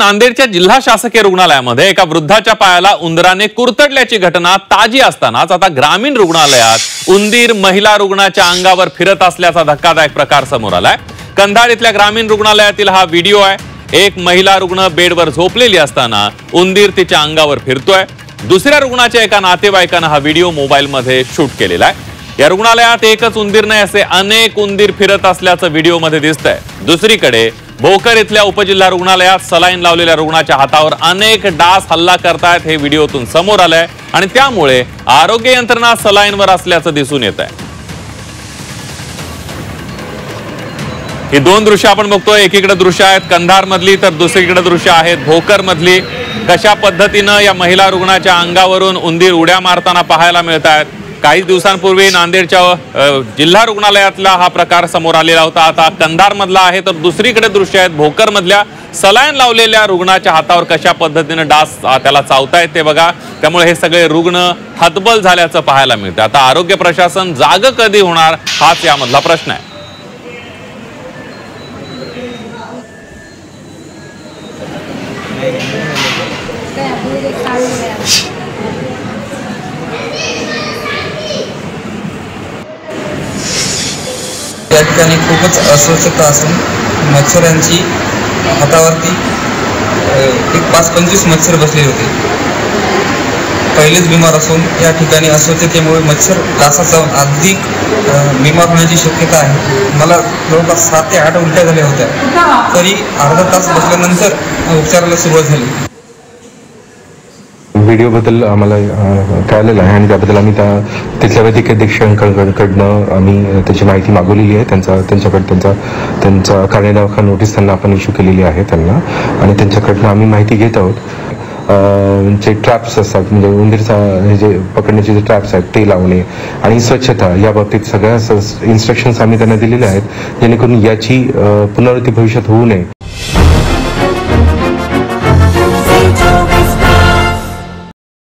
नांदेडच्या जिल्हा शासकीय रुग्णालयामध्ये एका वृद्धाच्या पायाला उंदराने कुरतडल्याची घटना ताजी असतानाच आता ग्रामीण रुग्णालयात उंदीर महिला रुग्णाच्या अंगावर फिरत असल्याचा धक्कादायक प्रकार समोर आलाय। कंधार इथल्या ग्रामीण रुग्णालयातील हा व्हिडिओ आहे। एक महिला रुग्ण बेडवर झोपलेली असताना उंदीर तिच्या अंगावर फिरतोय। दुसऱ्या रुग्णाच्या एका नातेवाईकाने हा व्हिडिओ मोबाईलमध्ये शूट केलेला आहे। या रुग्णालयात एकच उंदीर नाही असे अनेक उंदीर फिरत असल्याचं व्हिडिओमध्ये दिसतंय। दुसरीकडे भोकर इथल्या उपजिल्हा रुग्णालयात सलाईन लावलेल्या रुग्णाच्या हातावर अनेक डास हल्ला करतायत हे व्हिडिओतून समोर आलंय आणि त्यामुळे आरोग्य यंत्रणा सलाईनवर असल्याचं दिसून येत आहे। ही दोन दृश्य आपण बघतोय। एकीकडे दृश्य आहेत कंधार मधली तर दुसरीकडे दृश्य आहेत भोकर मधली। कशा पद्धतीनं या महिला रुग्णाच्या अंगावरून उंदीर उड्या मारताना पाहायला मिळत आहेत। काही दिवसांपूर्वी नांदेडच्या जिल्हा रुग्णालयातला हा प्रकार समोर आलेला होता। आता कंधार मधला आहे तर दुसरीकडे दृश्य आहेत भोकर मधल्या सलाईन लावलेल्या रुग्णाच्या हातावर कशा पद्धतीने डास त्याला चावतायत ते बघा। त्यामुळे हे सगळे रुग्ण हतबल झाल्याचं पाहायला मिळतं। आता आरोग्य प्रशासन जाग कधी होणार हाच यामधला प्रश्न आहे। या ठिकाणी खूपच अस्वच्छता असून मच्छरांची हातावरती एक 5-25 मच्छर बसलेले होते। पहिलेच बिमार असून या ठिकाणी अस्वच्छतेमुळे मच्छर डासाचा अधिक बिमार होण्याची शक्यता आहे। मला जवळपास 7 ते 8 उलट्या झाल्या होत्या, तरी अर्धा तास बसल्यानंतर उपचाराला सुरुवात झाली। व्हिडिओबद्दल आम्हाला कळलेलं आहे आणि त्याबद्दल आम्ही तिथल्या वैद्यकीय अधीक्षकांकडनं आम्ही त्याची माहिती मागवलेली आहे। त्यांचा कार्यदाखा नोटीस त्यांना आपण इश्यू केलेली आहे त्यांना, आणि त्यांच्याकडनं आम्ही माहिती घेत आहोत। जे ट्रॅप्स असतात म्हणजे उंदीरचा हे जे पकडण्याचे जे ट्रॅप्स आहेत ते लावणे आणि स्वच्छता या बाबतीत सगळ्या इन्स्ट्रक्शन्स आम्ही त्यांना दिलेल्या आहेत, जेणेकरून याची पुनरावृत्ती भविष्यात होऊ नये।